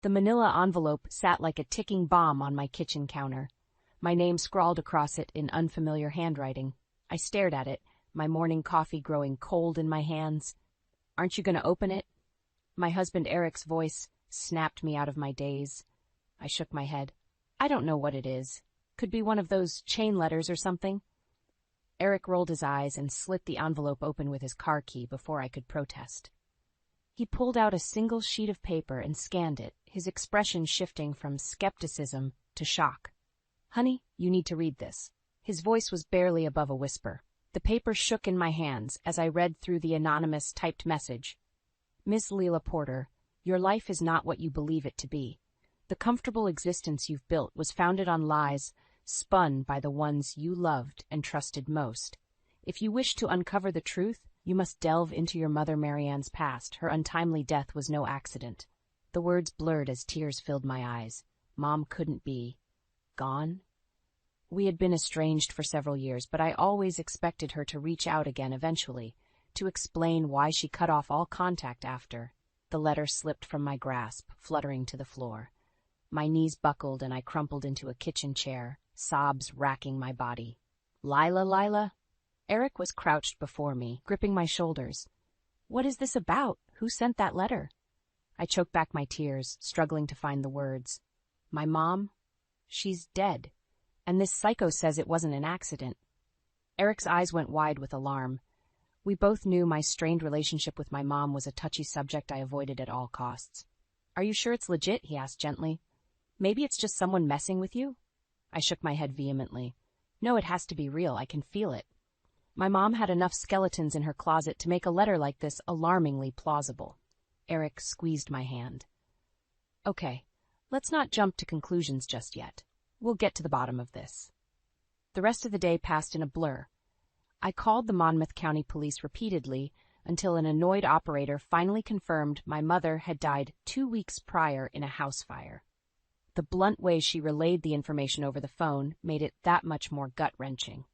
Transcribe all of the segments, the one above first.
The manila envelope sat like a ticking bomb on my kitchen counter. My name scrawled across it in unfamiliar handwriting. I stared at it, my morning coffee growing cold in my hands. "Aren't you going to open it?" My husband Eric's voice snapped me out of my daze. I shook my head. "I don't know what it is. Could be one of those chain letters or something." Eric rolled his eyes and slit the envelope open with his car key before I could protest. He pulled out a single sheet of paper and scanned it, his expression shifting from skepticism to shock. "Honey, you need to read this." His voice was barely above a whisper. The paper shook in my hands as I read through the anonymous typed message. "Miss Leela Porter, your life is not what you believe it to be. The comfortable existence you've built was founded on lies spun by the ones you loved and trusted most. If you wish to uncover the truth, you must delve into your mother Marianne's past. Her untimely death was no accident." The words blurred as tears filled my eyes. Mom couldn't be gone? We had been estranged for several years, but I always expected her to reach out again eventually, to explain why she cut off all contact after. The letter slipped from my grasp, fluttering to the floor. My knees buckled and I crumpled into a kitchen chair, sobs racking my body. Lila? Eric was crouched before me, gripping my shoulders. "What is this about? Who sent that letter?" I choked back my tears, struggling to find the words. "My mom? She's dead. And this psycho says it wasn't an accident." Eric's eyes went wide with alarm. We both knew my strained relationship with my mom was a touchy subject I avoided at all costs. "Are you sure it's legit?" he asked gently. "Maybe it's just someone messing with you?" I shook my head vehemently. "No, it has to be real. I can feel it." My mom had enough skeletons in her closet to make a letter like this alarmingly plausible. Eric squeezed my hand. "Okay, let's not jump to conclusions just yet. We'll get to the bottom of this." The rest of the day passed in a blur. I called the Monmouth County Police repeatedly until an annoyed operator finally confirmed my mother had died 2 weeks prior in a house fire. The blunt way she relayed the information over the phone made it that much more gut-wrenching.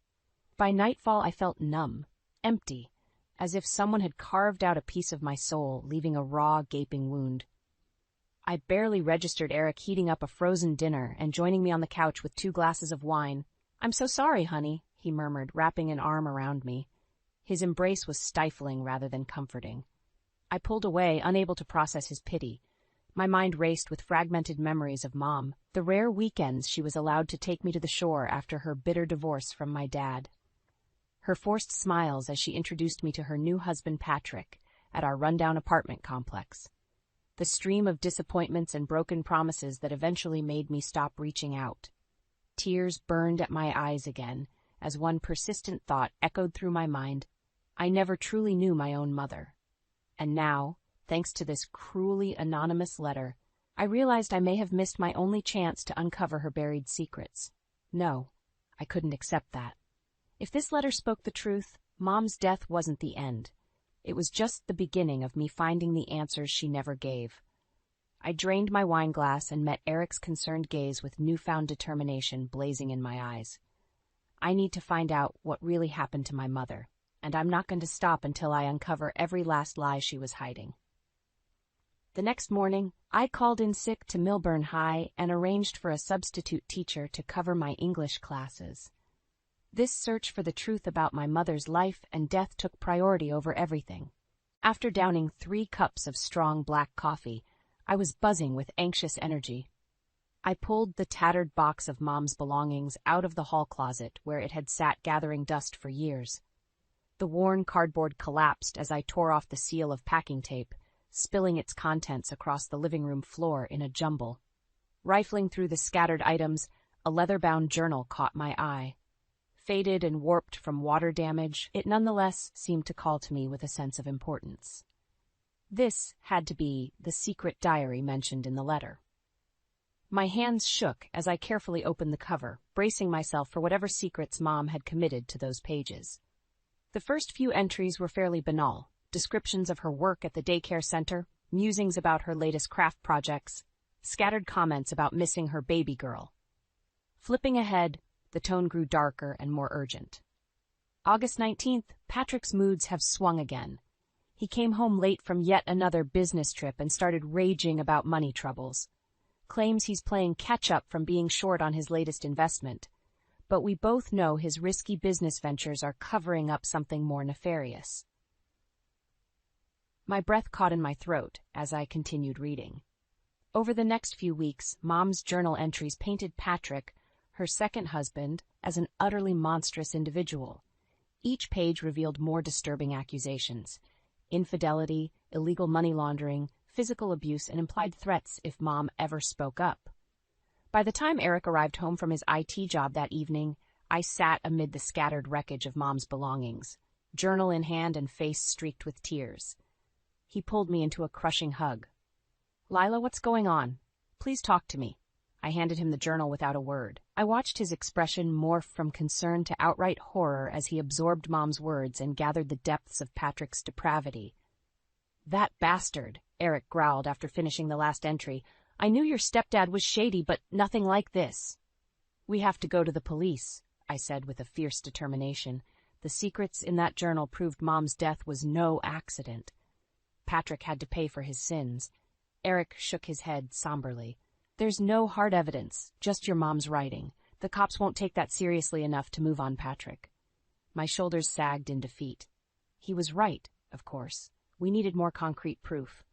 By nightfall, I felt numb, empty, as if someone had carved out a piece of my soul, leaving a raw, gaping wound. I barely registered Eric heating up a frozen dinner and joining me on the couch with 2 glasses of wine. "I'm so sorry, honey," he murmured, wrapping an arm around me. His embrace was stifling rather than comforting. I pulled away, unable to process his pity. My mind raced with fragmented memories of Mom, the rare weekends she was allowed to take me to the shore after her bitter divorce from my dad. Her forced smiles as she introduced me to her new husband Patrick at our rundown apartment complex. The stream of disappointments and broken promises that eventually made me stop reaching out. Tears burned at my eyes again as one persistent thought echoed through my mind. I never truly knew my own mother. And now, thanks to this cruelly anonymous letter, I realized I may have missed my only chance to uncover her buried secrets. No, I couldn't accept that. If this letter spoke the truth, Mom's death wasn't the end. It was just the beginning of me finding the answers she never gave. I drained my wine glass and met Eric's concerned gaze with newfound determination blazing in my eyes. I need to find out what really happened to my mother, and I'm not going to stop until I uncover every last lie she was hiding. The next morning, I called in sick to Milburn High and arranged for a substitute teacher to cover my English classes. This search for the truth about my mother's life and death took priority over everything. After downing 3 cups of strong black coffee, I was buzzing with anxious energy. I pulled the tattered box of Mom's belongings out of the hall closet where it had sat gathering dust for years. The worn cardboard collapsed as I tore off the seal of packing tape, spilling its contents across the living room floor in a jumble. Rifling through the scattered items, a leather-bound journal caught my eye. Faded and warped from water damage, it nonetheless seemed to call to me with a sense of importance. This had to be the secret diary mentioned in the letter. My hands shook as I carefully opened the cover, bracing myself for whatever secrets Mom had committed to those pages. The first few entries were fairly banal, descriptions of her work at the daycare center, musings about her latest craft projects, scattered comments about missing her baby girl. Flipping ahead, the tone grew darker and more urgent. August 19th, Patrick's moods have swung again. He came home late from yet another business trip and started raging about money troubles. claims he's playing catch-up from being short on his latest investment. But we both know his risky business ventures are covering up something more nefarious. My breath caught in my throat as I continued reading. Over the next few weeks, Mom's journal entries painted Patrick, her second husband, as an utterly monstrous individual. Each page revealed more disturbing accusations: infidelity, illegal money laundering, physical abuse, and implied threats if Mom ever spoke up. By the time Eric arrived home from his IT job that evening, I sat amid the scattered wreckage of Mom's belongings, journal in hand and face streaked with tears. He pulled me into a crushing hug. "Lila, what's going on? Please talk to me." I handed him the journal without a word. I watched his expression morph from concern to outright horror as he absorbed Mom's words and gathered the depths of Patrick's depravity. "That bastard," Eric growled after finishing the last entry. "I knew your stepdad was shady, but nothing like this." "We have to go to the police," I said with a fierce determination. The secrets in that journal proved Mom's death was no accident. Patrick had to pay for his sins. Eric shook his head somberly. "There's no hard evidence, just your mom's writing. The cops won't take that seriously enough to move on Patrick." My shoulders sagged in defeat. He was right, of course. We needed more concrete proof.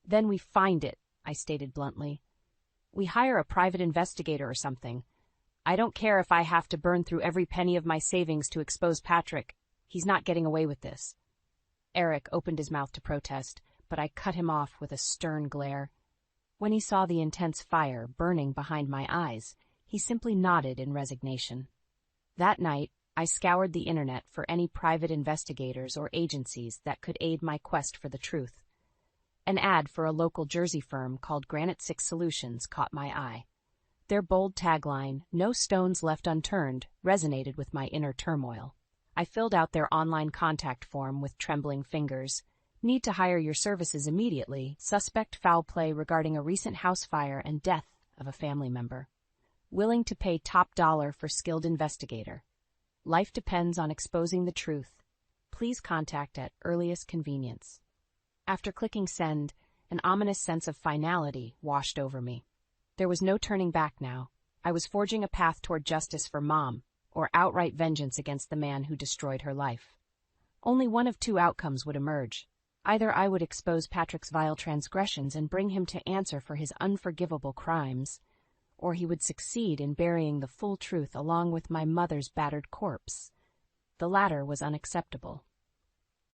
"Then we find it," I stated bluntly. "We hire a private investigator or something. I don't care if I have to burn through every penny of my savings to expose Patrick. He's not getting away with this." Eric opened his mouth to protest, but I cut him off with a stern glare. When he saw the intense fire burning behind my eyes, he simply nodded in resignation. That night, I scoured the internet for any private investigators or agencies that could aid my quest for the truth. An ad for a local Jersey firm called Granite 6 Solutions caught my eye. Their bold tagline, "No stones left unturned," resonated with my inner turmoil. I filled out their online contact form with trembling fingers. "Need to hire your services immediately. Suspect foul play regarding a recent house fire and death of a family member. Willing to pay top dollar for skilled investigator. Life depends on exposing the truth. Please contact at earliest convenience." After clicking send, an ominous sense of finality washed over me. There was no turning back now. I was forging a path toward justice for Mom, or outright vengeance against the man who destroyed her life. Only one of two outcomes would emerge. Either I would expose Patrick's vile transgressions and bring him to answer for his unforgivable crimes, or he would succeed in burying the full truth along with my mother's battered corpse. The latter was unacceptable.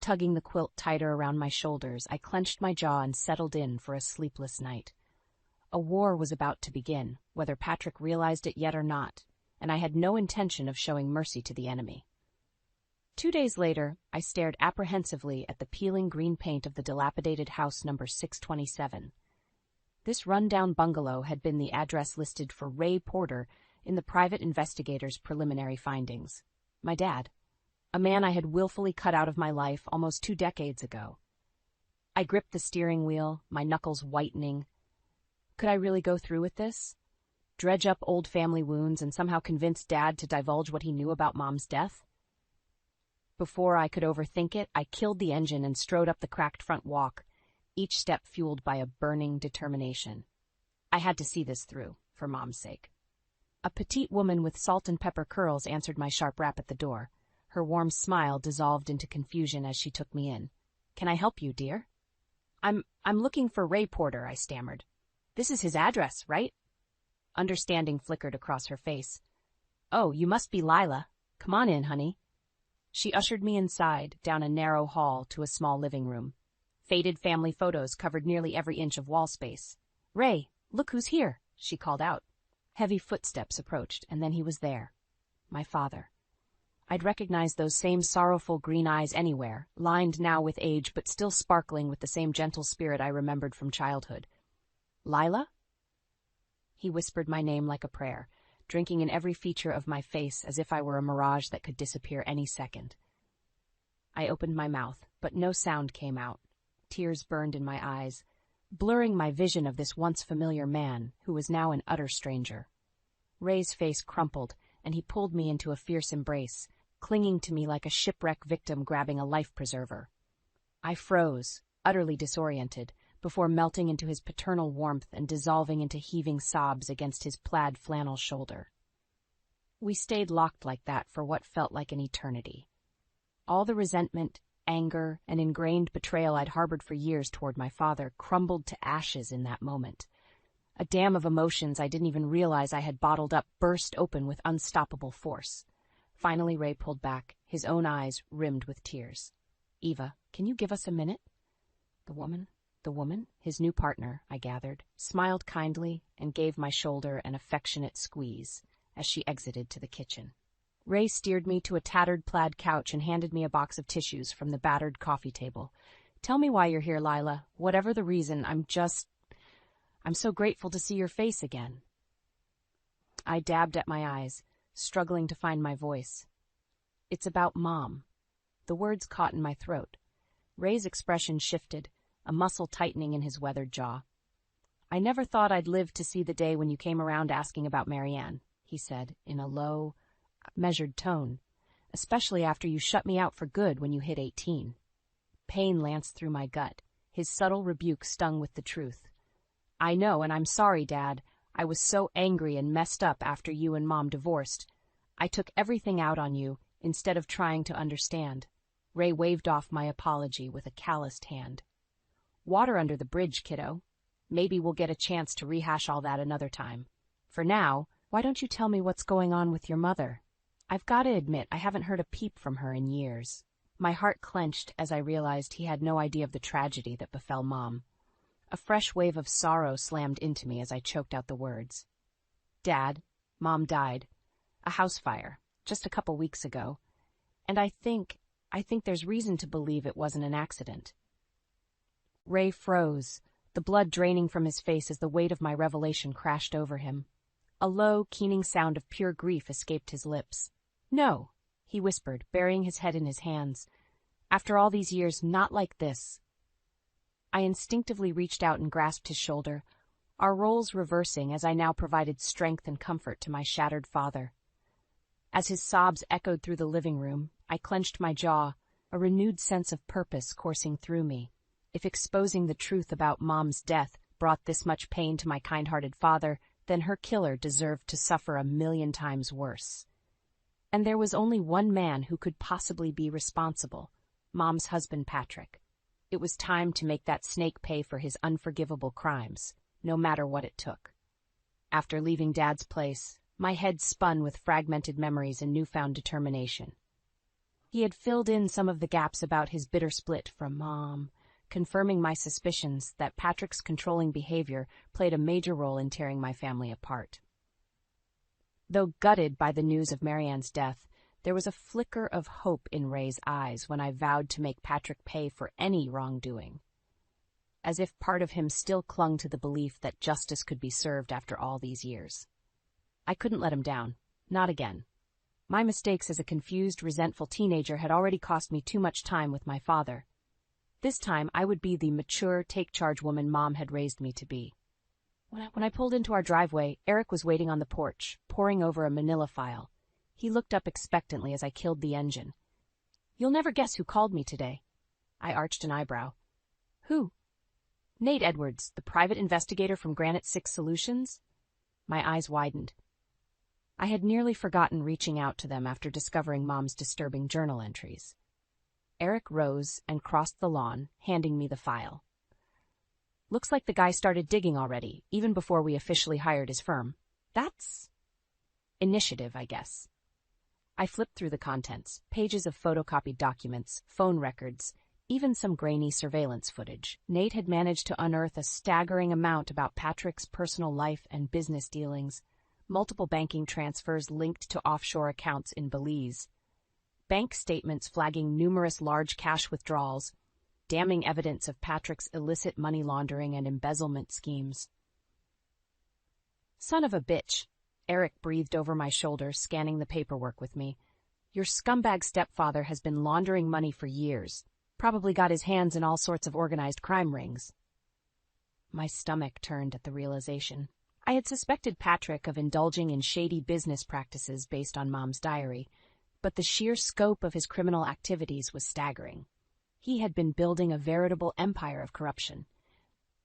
Tugging the quilt tighter around my shoulders, I clenched my jaw and settled in for a sleepless night. A war was about to begin, whether Patrick realized it yet or not, and I had no intention of showing mercy to the enemy. 2 days later, I stared apprehensively at the peeling green paint of the dilapidated house number 627. This run-down bungalow had been the address listed for Ray Porter in the private investigator's preliminary findings. My dad. A man I had willfully cut out of my life almost 2 decades ago. I gripped the steering wheel, my knuckles whitening. Could I really go through with this? Dredge up old family wounds and somehow convince Dad to divulge what he knew about Mom's death? Before I could overthink it, I killed the engine and strode up the cracked front walk, each step fueled by a burning determination. I had to see this through, for Mom's sake. A petite woman with salt and pepper curls answered my sharp rap at the door. Her warm smile dissolved into confusion as she took me in. "Can I help you, dear?" I'm looking for Ray Porter," I stammered. "This is his address, right?" Understanding flickered across her face. "Oh, you must be Lila. Come on in, honey." She ushered me inside, down a narrow hall to a small living room. Faded family photos covered nearly every inch of wall space. "Ray, look who's here," she called out. Heavy footsteps approached, and then he was there. My father. I'd recognize those same sorrowful green eyes anywhere, lined now with age but still sparkling with the same gentle spirit I remembered from childhood. "Lila?" He whispered my name like a prayer, drinking in every feature of my face as if I were a mirage that could disappear any second. I opened my mouth, but no sound came out. Tears burned in my eyes, blurring my vision of this once familiar man who was now an utter stranger. Ray's face crumpled, and he pulled me into a fierce embrace, clinging to me like a shipwreck victim grabbing a life preserver. I froze, utterly disoriented, before melting into his paternal warmth and dissolving into heaving sobs against his plaid flannel shoulder. We stayed locked like that for what felt like an eternity. All the resentment, anger, and ingrained betrayal I'd harbored for years toward my father crumbled to ashes in that moment. A dam of emotions I didn't even realize I had bottled up burst open with unstoppable force. Finally, Ray pulled back, his own eyes rimmed with tears. "Eva, can you give us a minute?" The woman, his new partner, I gathered, smiled kindly and gave my shoulder an affectionate squeeze as she exited to the kitchen. Ray steered me to a tattered plaid couch and handed me a box of tissues from the battered coffee table. "Tell me why you're here, Lila. Whatever the reason, I'm so grateful to see your face again." I dabbed at my eyes, struggling to find my voice. "It's about Mom." The words caught in my throat. Ray's expression shifted, a muscle tightening in his weathered jaw. "I never thought I'd live to see the day when you came around asking about Marianne," he said, in a low, measured tone, "especially after you shut me out for good when you hit 18. Pain lanced through my gut. His subtle rebuke stung with the truth. "I know, and I'm sorry, Dad. I was so angry and messed up after you and Mom divorced. I took everything out on you instead of trying to understand." Ray waved off my apology with a calloused hand. "Water under the bridge, kiddo. Maybe we'll get a chance to rehash all that another time. For now, why don't you tell me what's going on with your mother? I've got to admit I haven't heard a peep from her in years." My heart clenched as I realized he had no idea of the tragedy that befell Mom. A fresh wave of sorrow slammed into me as I choked out the words. "Dad, Mom died. A house fire, just a couple weeks ago. And I think there's reason to believe it wasn't an accident." Ray froze, the blood draining from his face as the weight of my revelation crashed over him. A low, keening sound of pure grief escaped his lips. "No," he whispered, burying his head in his hands. "After all these years, not like this." I instinctively reached out and grasped his shoulder, our roles reversing as I now provided strength and comfort to my shattered father. As his sobs echoed through the living room, I clenched my jaw, a renewed sense of purpose coursing through me. If exposing the truth about Mom's death brought this much pain to my kind-hearted father, then her killer deserved to suffer 1,000,000 times worse. And there was only one man who could possibly be responsible, Mom's husband, Patrick. It was time to make that snake pay for his unforgivable crimes, no matter what it took. After leaving Dad's place, my head spun with fragmented memories and newfound determination. He had filled in some of the gaps about his bitter split from Mom, confirming my suspicions that Patrick's controlling behavior played a major role in tearing my family apart. Though gutted by the news of Marianne's death, there was a flicker of hope in Ray's eyes when I vowed to make Patrick pay for any wrongdoing. As if part of him still clung to the belief that justice could be served after all these years. I couldn't let him down. Not again. My mistakes as a confused, resentful teenager had already cost me too much time with my father. This time, I would be the mature, take-charge woman Mom had raised me to be. When I pulled into our driveway, Eric was waiting on the porch, poring over a manila file. He looked up expectantly as I killed the engine. "You'll never guess who called me today." I arched an eyebrow. "Who?" "Nate Edwards, the private investigator from Granite 6 Solutions." My eyes widened. I had nearly forgotten reaching out to them after discovering Mom's disturbing journal entries. Eric rose and crossed the lawn, handing me the file. "Looks like the guy started digging already, even before we officially hired his firm. That's initiative, I guess." I flipped through the contents, pages of photocopied documents, phone records, even some grainy surveillance footage. Nate had managed to unearth a staggering amount about Patrick's personal life and business dealings, multiple banking transfers linked to offshore accounts in Belize, bank statements flagging numerous large cash withdrawals, damning evidence of Patrick's illicit money laundering and embezzlement schemes. "Son of a bitch," Eric breathed over my shoulder, scanning the paperwork with me. "Your scumbag stepfather has been laundering money for years. Probably got his hands in all sorts of organized crime rings." My stomach turned at the realization. I had suspected Patrick of indulging in shady business practices based on Mom's diary, but the sheer scope of his criminal activities was staggering. He had been building a veritable empire of corruption.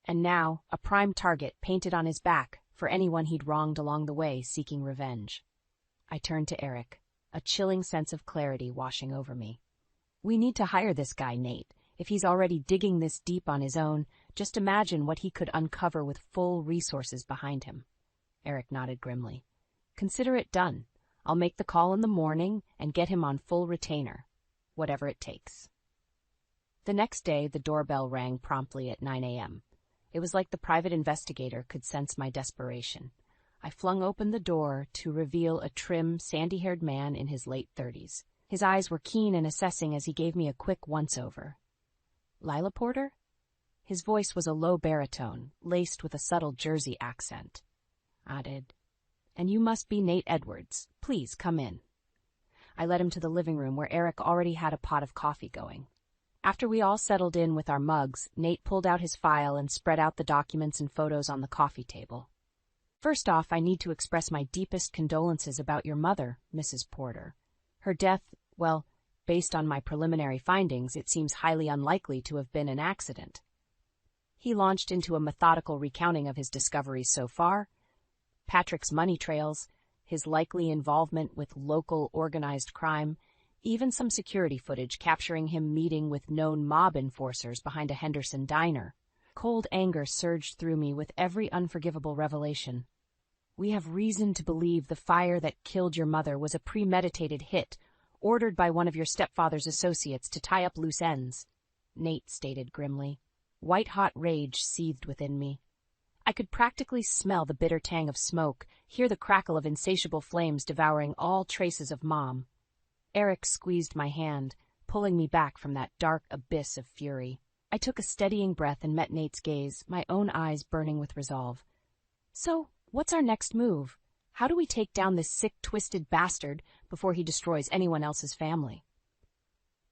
And now, a prime target painted on his back for anyone he'd wronged along the way seeking revenge. I turned to Eric, a chilling sense of clarity washing over me. We need to hire this guy, Nate. If he's already digging this deep on his own, just imagine what he could uncover with full resources behind him. Eric nodded grimly. Consider it done. I'll make the call in the morning and get him on full retainer. Whatever it takes. The next day, the doorbell rang promptly at 9 a.m. It was like the private investigator could sense my desperation. I flung open the door to reveal a trim, sandy-haired man in his late 30s. His eyes were keen and assessing as he gave me a quick once-over. Lila Porter? His voice was a low baritone, laced with a subtle Jersey accent. Added, "And you must be Nate Edwards. Please come in." I led him to the living room where Eric already had a pot of coffee going. After we all settled in with our mugs, Nate pulled out his file and spread out the documents and photos on the coffee table. "First off, I need to express my deepest condolences about your mother, Mrs. Porter. Her death, well, based on my preliminary findings, it seems highly unlikely to have been an accident." He launched into a methodical recounting of his discoveries so far, Patrick's money trails, his likely involvement with local organized crime, even some security footage capturing him meeting with known mob enforcers behind a Henderson diner. Cold anger surged through me with every unforgivable revelation. "We have reason to believe the fire that killed your mother was a premeditated hit, ordered by one of your stepfather's associates to tie up loose ends," Nate stated grimly. White-hot rage seethed within me. I could practically smell the bitter tang of smoke, hear the crackle of insatiable flames devouring all traces of Mom. Eric squeezed my hand, pulling me back from that dark abyss of fury. I took a steadying breath and met Nate's gaze, my own eyes burning with resolve. "So, what's our next move? How do we take down this sick, twisted bastard before he destroys anyone else's family?"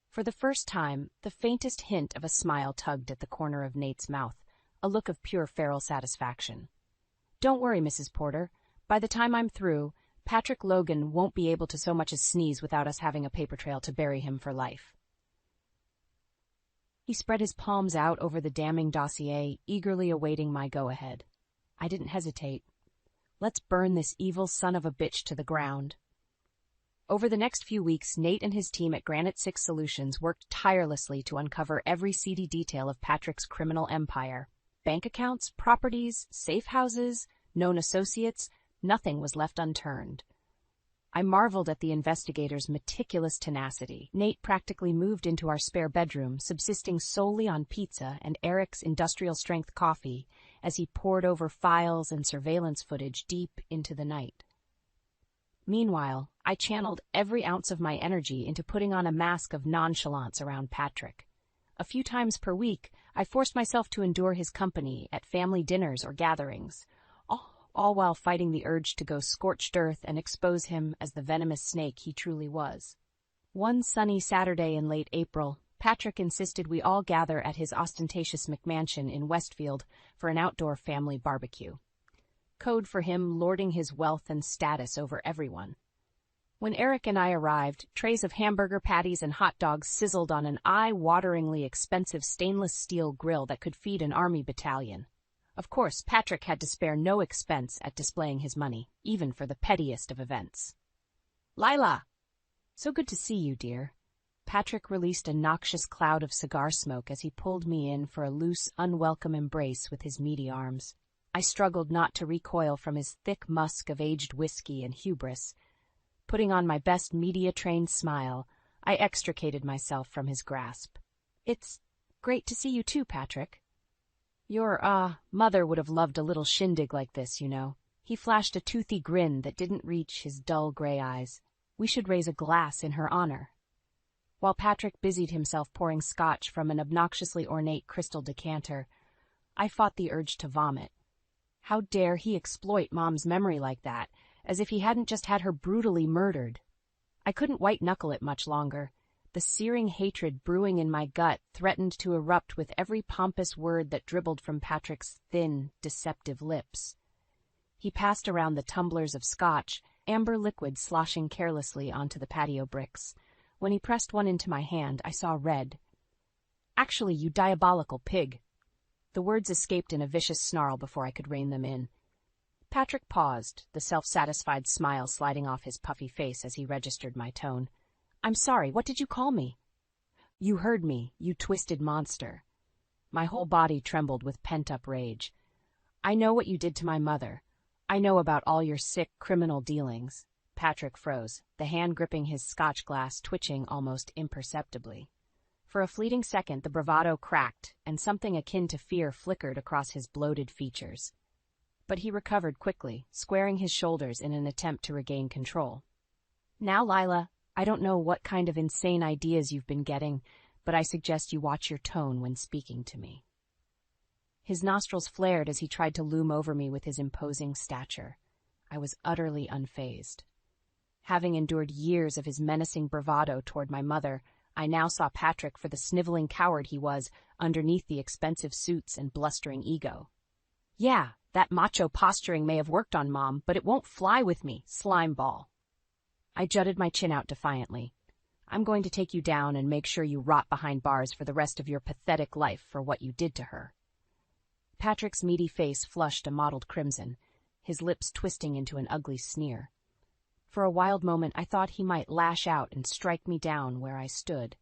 For the first time, the faintest hint of a smile tugged at the corner of Nate's mouth, a look of pure feral satisfaction. "Don't worry, Mrs. Porter. By the time I'm through, Patrick Logan won't be able to so much as sneeze without us having a paper trail to bury him for life." He spread his palms out over the damning dossier, eagerly awaiting my go-ahead. I didn't hesitate. Let's burn this evil son of a bitch to the ground. Over the next few weeks, Nate and his team at Granite 6 Solutions worked tirelessly to uncover every seedy detail of Patrick's criminal empire. Bank accounts, properties, safe houses, known associates, nothing was left unturned. I marveled at the investigators' meticulous tenacity. Nate practically moved into our spare bedroom, subsisting solely on pizza and Eric's industrial-strength coffee as he pored over files and surveillance footage deep into the night. Meanwhile, I channeled every ounce of my energy into putting on a mask of nonchalance around Patrick. A few times per week, I forced myself to endure his company at family dinners or gatherings, all while fighting the urge to go scorched earth and expose him as the venomous snake he truly was. One sunny Saturday in late April, Patrick insisted we all gather at his ostentatious McMansion in Westfield for an outdoor family barbecue. Code for him lording his wealth and status over everyone. When Eric and I arrived, trays of hamburger patties and hot dogs sizzled on an eye-wateringly expensive stainless steel grill that could feed an army battalion. Of course, Patrick had to spare no expense at displaying his money, even for the pettiest of events. "Lila! So good to see you, dear." Patrick released a noxious cloud of cigar smoke as he pulled me in for a loose, unwelcome embrace with his meaty arms. I struggled not to recoil from his thick musk of aged whiskey and hubris. Putting on my best media-trained smile, I extricated myself from his grasp. "It's great to see you too, Patrick. Your, mother would have loved a little shindig like this, you know." He flashed a toothy grin that didn't reach his dull gray eyes. "We should raise a glass in her honor." While Patrick busied himself pouring scotch from an obnoxiously ornate crystal decanter, I fought the urge to vomit. How dare he exploit Mom's memory like that, as if he hadn't just had her brutally murdered? I couldn't white-knuckle it much longer. The searing hatred brewing in my gut threatened to erupt with every pompous word that dribbled from Patrick's thin, deceptive lips. He passed around the tumblers of scotch, amber liquid sloshing carelessly onto the patio bricks. When he pressed one into my hand, I saw red. "Actually, you diabolical pig." The words escaped in a vicious snarl before I could rein them in. Patrick paused, the self-satisfied smile sliding off his puffy face as he registered my tone. "I'm sorry, what did you call me?" "You heard me, you twisted monster." My whole body trembled with pent-up rage. "I know what you did to my mother. I know about all your sick, criminal dealings." Patrick froze, the hand gripping his scotch glass twitching almost imperceptibly. For a fleeting second, the bravado cracked, and something akin to fear flickered across his bloated features. But he recovered quickly, squaring his shoulders in an attempt to regain control. "Now, Lila, I don't know what kind of insane ideas you've been getting, but I suggest you watch your tone when speaking to me." His nostrils flared as he tried to loom over me with his imposing stature. I was utterly unfazed. Having endured years of his menacing bravado toward my mother, I now saw Patrick for the sniveling coward he was underneath the expensive suits and blustering ego. "Yeah, that macho posturing may have worked on Mom, but it won't fly with me, slime ball." I jutted my chin out defiantly. "I'm going to take you down and make sure you rot behind bars for the rest of your pathetic life for what you did to her." Patrick's meaty face flushed a mottled crimson, his lips twisting into an ugly sneer. For a wild moment I thought he might lash out and strike me down where I stood.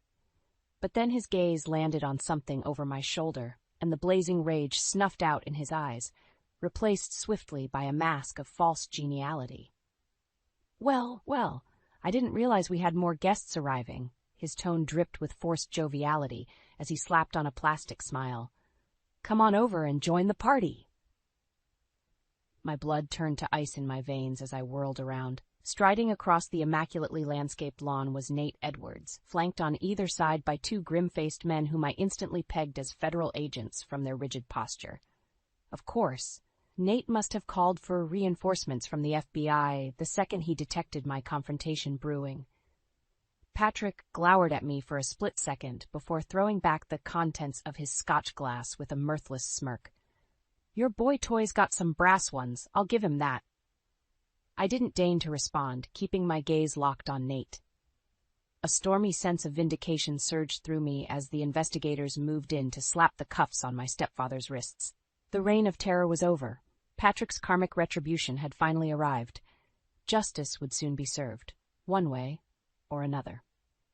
But then his gaze landed on something over my shoulder, and the blazing rage snuffed out in his eyes, replaced swiftly by a mask of false geniality. Well, I didn't realize we had more guests arriving." His tone dripped with forced joviality as he slapped on a plastic smile. "Come on over and join the party." My blood turned to ice in my veins as I whirled around. Striding across the immaculately landscaped lawn was Nate Edwards, flanked on either side by two grim-faced men whom I instantly pegged as federal agents from their rigid posture. Of course, Nate must have called for reinforcements from the FBI the second he detected my confrontation brewing. Patrick glowered at me for a split second before throwing back the contents of his scotch glass with a mirthless smirk. "Your boy toy's got some brass ones, I'll give him that." I didn't deign to respond, keeping my gaze locked on Nate. A stormy sense of vindication surged through me as the investigators moved in to slap the cuffs on my stepfather's wrists. The reign of terror was over. Patrick's karmic retribution had finally arrived. Justice would soon be served, one way or another.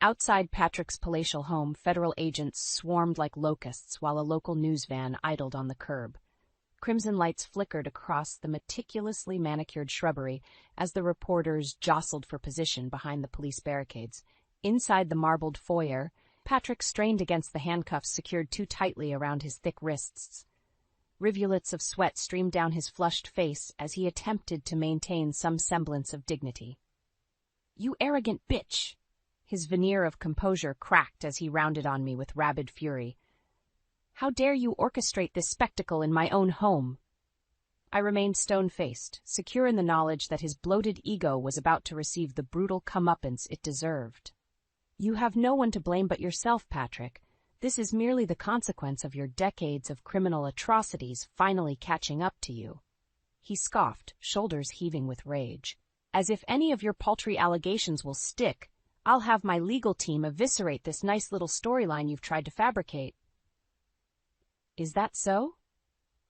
Outside Patrick's palatial home, federal agents swarmed like locusts while a local news van idled on the curb. Crimson lights flickered across the meticulously manicured shrubbery as the reporters jostled for position behind the police barricades. Inside the marbled foyer, Patrick strained against the handcuffs secured too tightly around his thick wrists. Rivulets of sweat streamed down his flushed face as he attempted to maintain some semblance of dignity. "You arrogant bitch!" His veneer of composure cracked as he rounded on me with rabid fury. "How dare you orchestrate this spectacle in my own home?" I remained stone-faced, secure in the knowledge that his bloated ego was about to receive the brutal comeuppance it deserved. "You have no one to blame but yourself, Patrick. This is merely the consequence of your decades of criminal atrocities finally catching up to you." He scoffed, shoulders heaving with rage. "As if any of your paltry allegations will stick, I'll have my legal team eviscerate this nice little storyline you've tried to fabricate." "Is that so?"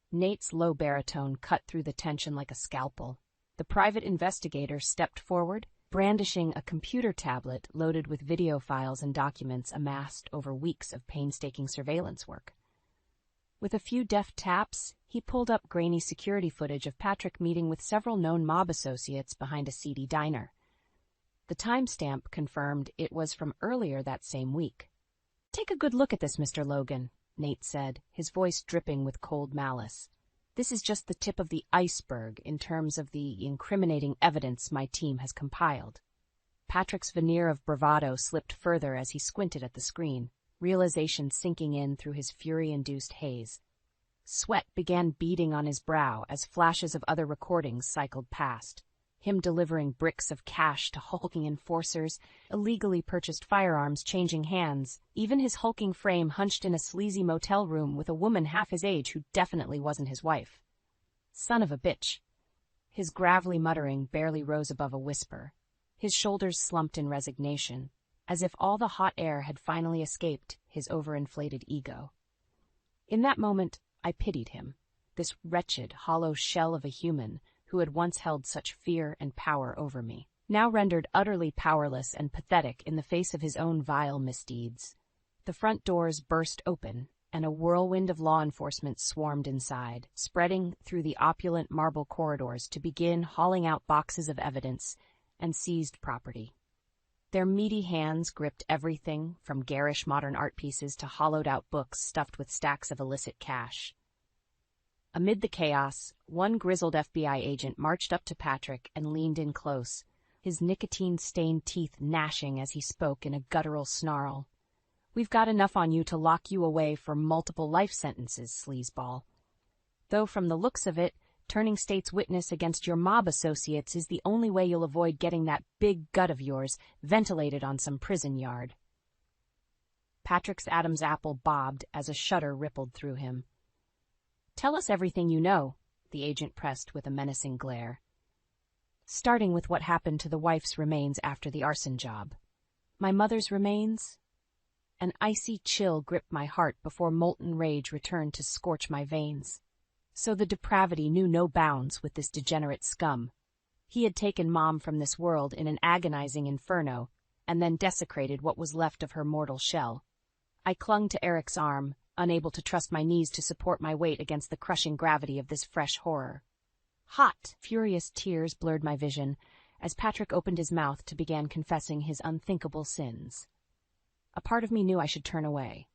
Nate's low baritone cut through the tension like a scalpel. The private investigator stepped forward, brandishing a computer tablet loaded with video files and documents amassed over weeks of painstaking surveillance work. With a few deft taps, he pulled up grainy security footage of Patrick meeting with several known mob associates behind a seedy diner. The timestamp confirmed it was from earlier that same week. "Take a good look at this, Mr. Logan," Nate said, his voice dripping with cold malice. "This is just the tip of the iceberg in terms of the incriminating evidence my team has compiled." Patrick's veneer of bravado slipped further as he squinted at the screen, realization sinking in through his fury-induced haze. Sweat began beading on his brow as flashes of other recordings cycled past. Him delivering bricks of cash to hulking enforcers, illegally purchased firearms changing hands, even his hulking frame hunched in a sleazy motel room with a woman half his age who definitely wasn't his wife. "Son of a bitch." His gravelly muttering barely rose above a whisper. His shoulders slumped in resignation, as if all the hot air had finally escaped his overinflated ego. In that moment, I pitied him, this wretched, hollow shell of a human who had once held such fear and power over me, now rendered utterly powerless and pathetic in the face of his own vile misdeeds. The front doors burst open, and a whirlwind of law enforcement swarmed inside, spreading through the opulent marble corridors to begin hauling out boxes of evidence and seized property. Their meaty hands gripped everything from garish modern art pieces to hollowed-out books stuffed with stacks of illicit cash. Amid the chaos, one grizzled FBI agent marched up to Patrick and leaned in close, his nicotine-stained teeth gnashing as he spoke in a guttural snarl. "We've got enough on you to lock you away for multiple life sentences, sleazeball. Though from the looks of it, turning state's witness against your mob associates is the only way you'll avoid getting that big gut of yours ventilated on some prison yard." Patrick's Adam's apple bobbed as a shudder rippled through him. "Tell us everything you know," the agent pressed with a menacing glare. "Starting with what happened to the wife's remains after the arson job." "My mother's remains?" An icy chill gripped my heart before molten rage returned to scorch my veins. So the depravity knew no bounds with this degenerate scum. He had taken Mom from this world in an agonizing inferno, and then desecrated what was left of her mortal shell. I clung to Eric's arm, unable to trust my knees to support my weight against the crushing gravity of this fresh horror. Hot, furious tears blurred my vision as Patrick opened his mouth to begin confessing his unthinkable sins. A part of me knew I should turn away,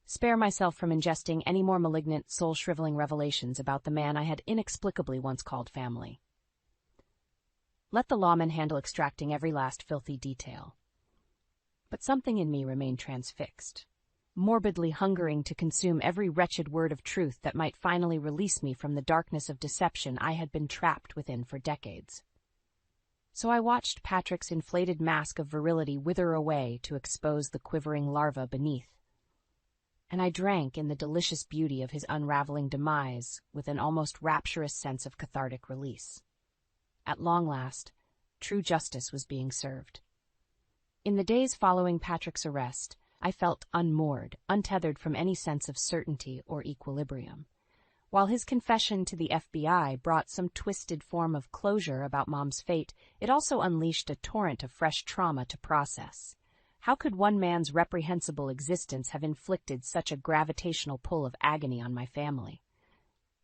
spare myself from ingesting any more malignant, soul-shriveling revelations about the man I had inexplicably once called family. Let the lawman handle extracting every last filthy detail. But something in me remained transfixed, morbidly hungering to consume every wretched word of truth that might finally release me from the darkness of deception I had been trapped within for decades. So I watched Patrick's inflated mask of virility wither away to expose the quivering larva beneath. And I drank in the delicious beauty of his unraveling demise with an almost rapturous sense of cathartic release. At long last, true justice was being served. In the days following Patrick's arrest, I felt unmoored, untethered from any sense of certainty or equilibrium. While his confession to the FBI brought some twisted form of closure about Mom's fate, it also unleashed a torrent of fresh trauma to process. How could one man's reprehensible existence have inflicted such a gravitational pull of agony on my family?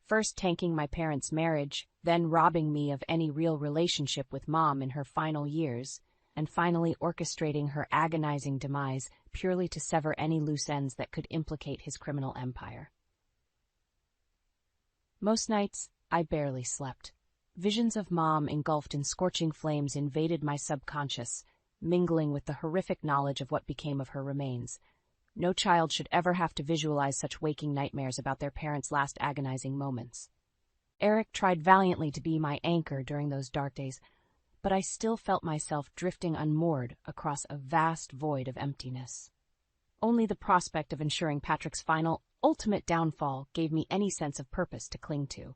First tanking my parents' marriage, then robbing me of any real relationship with Mom in her final years, and finally orchestrating her agonizing demise purely to sever any loose ends that could implicate his criminal empire. Most nights, I barely slept. Visions of Mom engulfed in scorching flames invaded my subconscious, mingling with the horrific knowledge of what became of her remains. No child should ever have to visualize such waking nightmares about their parents' last agonizing moments. Eric tried valiantly to be my anchor during those dark days, but I still felt myself drifting unmoored across a vast void of emptiness. Only the prospect of ensuring Patrick's final, ultimate downfall gave me any sense of purpose to cling to.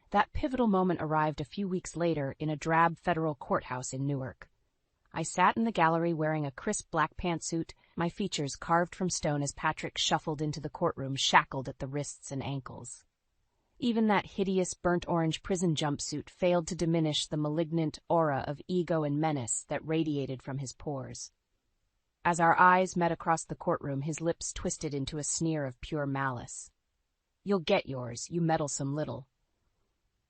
That pivotal moment arrived a few weeks later in a drab federal courthouse in Newark. I sat in the gallery wearing a crisp black pantsuit, my features carved from stone as Patrick shuffled into the courtroom, shackled at the wrists and ankles. Even that hideous burnt-orange prison jumpsuit failed to diminish the malignant aura of ego and menace that radiated from his pores. As our eyes met across the courtroom, his lips twisted into a sneer of pure malice. "You'll get yours, you meddlesome little."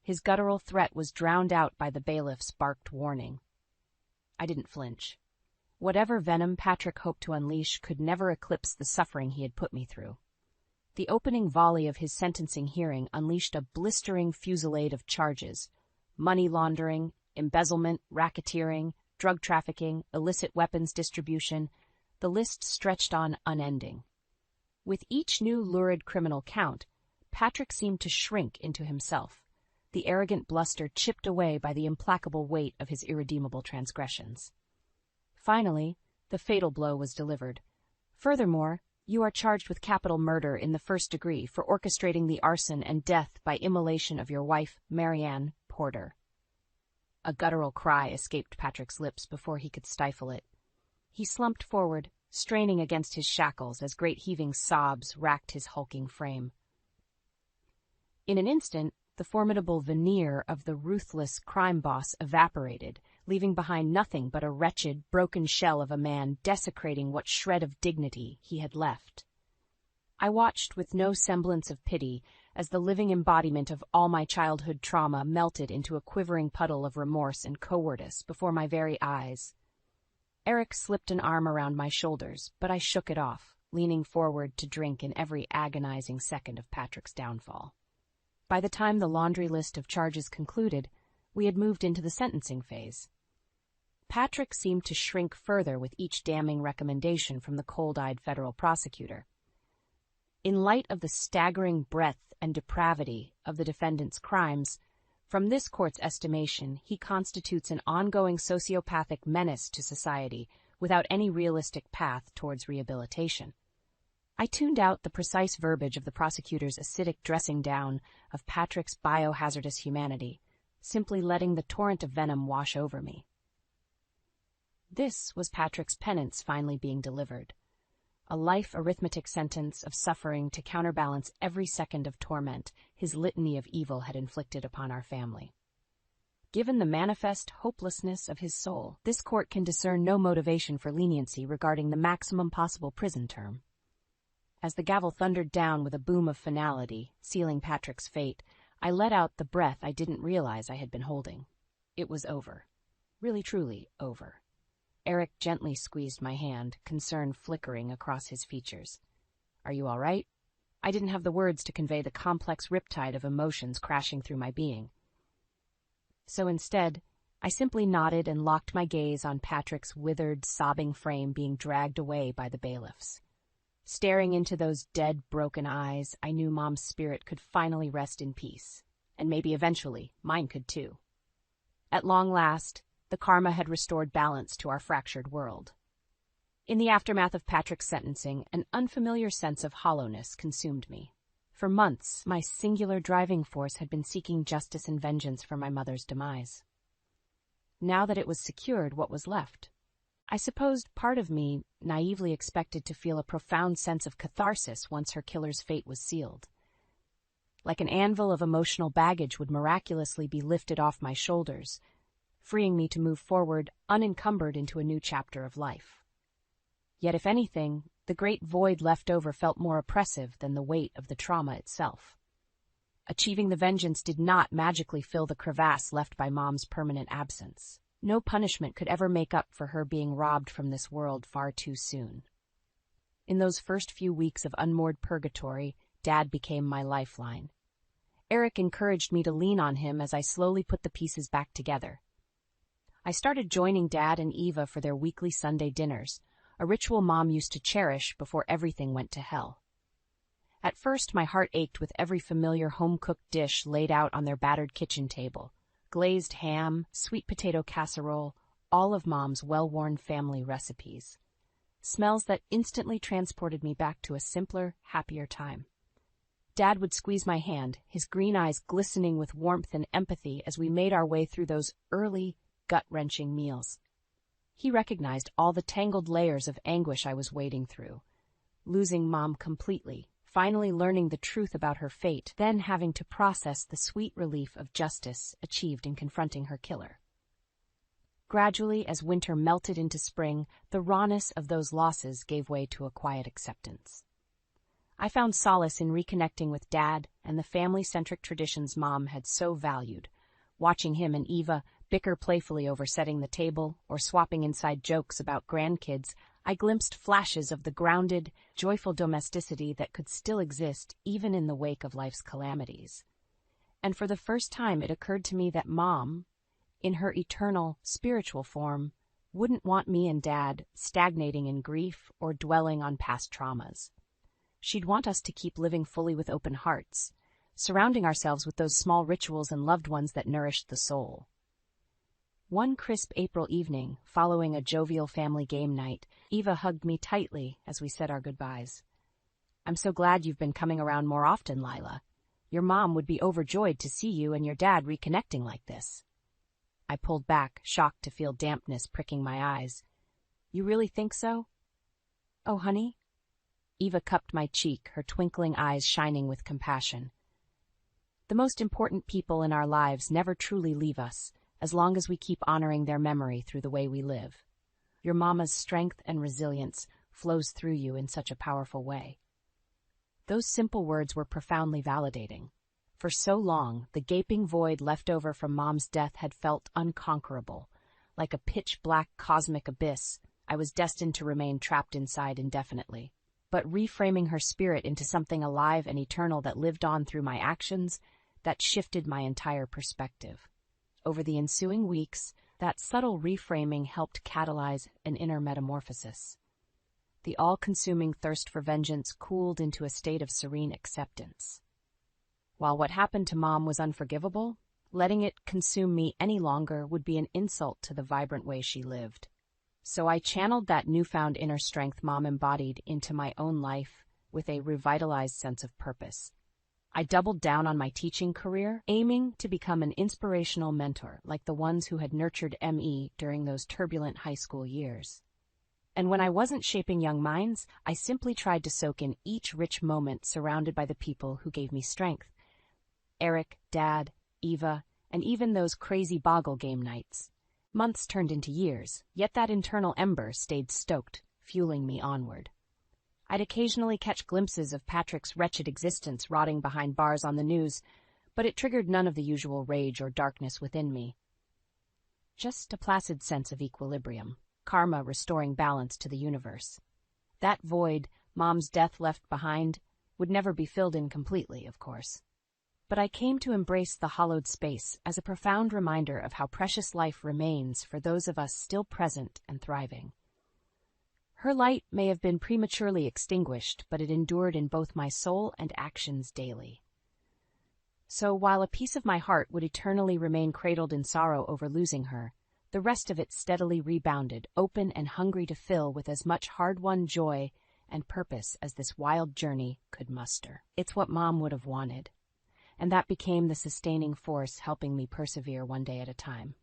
His guttural threat was drowned out by the bailiff's barked warning. I didn't flinch. Whatever venom Patrick hoped to unleash could never eclipse the suffering he had put me through. The opening volley of his sentencing hearing unleashed a blistering fusillade of charges: money laundering, embezzlement, racketeering, drug trafficking, illicit weapons distribution. The list stretched on unending. With each new lurid criminal count, Patrick seemed to shrink into himself, the arrogant bluster chipped away by the implacable weight of his irredeemable transgressions. Finally, the fatal blow was delivered. "Furthermore, you are charged with capital murder in the first degree for orchestrating the arson and death by immolation of your wife, Marianne Porter." A guttural cry escaped Patrick's lips before he could stifle it. He slumped forward, straining against his shackles as great heaving sobs racked his hulking frame. In an instant, the formidable veneer of the ruthless crime boss evaporated, leaving behind nothing but a wretched, broken shell of a man desecrating what shred of dignity he had left. I watched with no semblance of pity as the living embodiment of all my childhood trauma melted into a quivering puddle of remorse and cowardice before my very eyes. Eric slipped an arm around my shoulders, but I shook it off, leaning forward to drink in every agonizing second of Patrick's downfall. By the time the laundry list of charges concluded, we had moved into the sentencing phase. Patrick seemed to shrink further with each damning recommendation from the cold-eyed federal prosecutor. In light of the staggering breadth and depravity of the defendant's crimes, from this court's estimation, he constitutes an ongoing sociopathic menace to society without any realistic path towards rehabilitation. I tuned out the precise verbiage of the prosecutor's acidic dressing down of Patrick's biohazardous humanity, simply letting the torrent of venom wash over me. This was Patrick's penance finally being delivered. A life arithmetic sentence of suffering to counterbalance every second of torment his litany of evil had inflicted upon our family. Given the manifest hopelessness of his soul, this court can discern no motivation for leniency regarding the maximum possible prison term. As the gavel thundered down with a boom of finality, sealing Patrick's fate, I let out the breath I didn't realize I had been holding. It was over. Really, truly over. Eric gently squeezed my hand, concern flickering across his features. "Are you all right?" I didn't have the words to convey the complex riptide of emotions crashing through my being. So instead, I simply nodded and locked my gaze on Patrick's withered, sobbing frame being dragged away by the bailiffs. Staring into those dead, broken eyes, I knew Mom's spirit could finally rest in peace. And maybe eventually, mine could too. At long last, the karma had restored balance to our fractured world. In the aftermath of Patrick's sentencing, an unfamiliar sense of hollowness consumed me. For months, my singular driving force had been seeking justice and vengeance for my mother's demise. Now that it was secured, what was left? I supposed part of me naively expected to feel a profound sense of catharsis once her killer's fate was sealed. Like an anvil of emotional baggage would miraculously be lifted off my shoulders, freeing me to move forward unencumbered into a new chapter of life. Yet if anything, the great void left over felt more oppressive than the weight of the trauma itself. Achieving the vengeance did not magically fill the crevasse left by Mom's permanent absence. No punishment could ever make up for her being robbed from this world far too soon. In those first few weeks of unmoored purgatory, Dad became my lifeline. Eric encouraged me to lean on him as I slowly put the pieces back together. I started joining Dad and Eva for their weekly Sunday dinners, a ritual Mom used to cherish before everything went to hell. At first, my heart ached with every familiar home-cooked dish laid out on their battered kitchen table. Glazed ham, sweet potato casserole, all of Mom's well-worn family recipes. Smells that instantly transported me back to a simpler, happier time. Dad would squeeze my hand, his green eyes glistening with warmth and empathy as we made our way through those early, gut-wrenching meals. He recognized all the tangled layers of anguish I was wading through. Losing Mom completely, finally learning the truth about her fate, then having to process the sweet relief of justice achieved in confronting her killer. Gradually, as winter melted into spring, the rawness of those losses gave way to a quiet acceptance. I found solace in reconnecting with Dad and the family-centric traditions Mom had so valued, watching him and Eva bicker playfully over setting the table or swapping inside jokes about grandkids. I glimpsed flashes of the grounded, joyful domesticity that could still exist even in the wake of life's calamities. And for the first time it occurred to me that Mom, in her eternal, spiritual form, wouldn't want me and Dad stagnating in grief or dwelling on past traumas. She'd want us to keep living fully with open hearts, surrounding ourselves with those small rituals and loved ones that nourished the soul. One crisp April evening, following a jovial family game night, Eva hugged me tightly as we said our goodbyes. "I'm so glad you've been coming around more often, Lila. Your mom would be overjoyed to see you and your dad reconnecting like this." I pulled back, shocked to feel dampness pricking my eyes. "You really think so?" "Oh, honey?" Eva cupped my cheek, her twinkling eyes shining with compassion. The most important people in our lives never truly leave us, as long as we keep honoring their memory through the way we live. Your mama's strength and resilience flows through you in such a powerful way. Those simple words were profoundly validating. For so long, the gaping void left over from Mom's death had felt unconquerable. Like a pitch-black cosmic abyss, I was destined to remain trapped inside indefinitely. But reframing her spirit into something alive and eternal that lived on through my actions, that shifted my entire perspective. Over the ensuing weeks, that subtle reframing helped catalyze an inner metamorphosis. The all-consuming thirst for vengeance cooled into a state of serene acceptance. While what happened to Mom was unforgivable, letting it consume me any longer would be an insult to the vibrant way she lived. So I channeled that newfound inner strength Mom embodied into my own life with a revitalized sense of purpose. I doubled down on my teaching career, aiming to become an inspirational mentor like the ones who had nurtured ME during those turbulent high school years. And when I wasn't shaping young minds, I simply tried to soak in each rich moment surrounded by the people who gave me strength. Eric, Dad, Eva, and even those crazy boggle game nights. Months turned into years, yet that internal ember stayed stoked, fueling me onward. I'd occasionally catch glimpses of Patrick's wretched existence rotting behind bars on the news, but it triggered none of the usual rage or darkness within me. Just a placid sense of equilibrium, karma restoring balance to the universe. That void Mom's death left behind would never be filled in completely, of course. But I came to embrace the hollowed space as a profound reminder of how precious life remains for those of us still present and thriving. Her light may have been prematurely extinguished, but it endured in both my soul and actions daily. So while a piece of my heart would eternally remain cradled in sorrow over losing her, the rest of it steadily rebounded, open and hungry to fill with as much hard-won joy and purpose as this wild journey could muster. It's what Mom would have wanted, and that became the sustaining force helping me persevere one day at a time.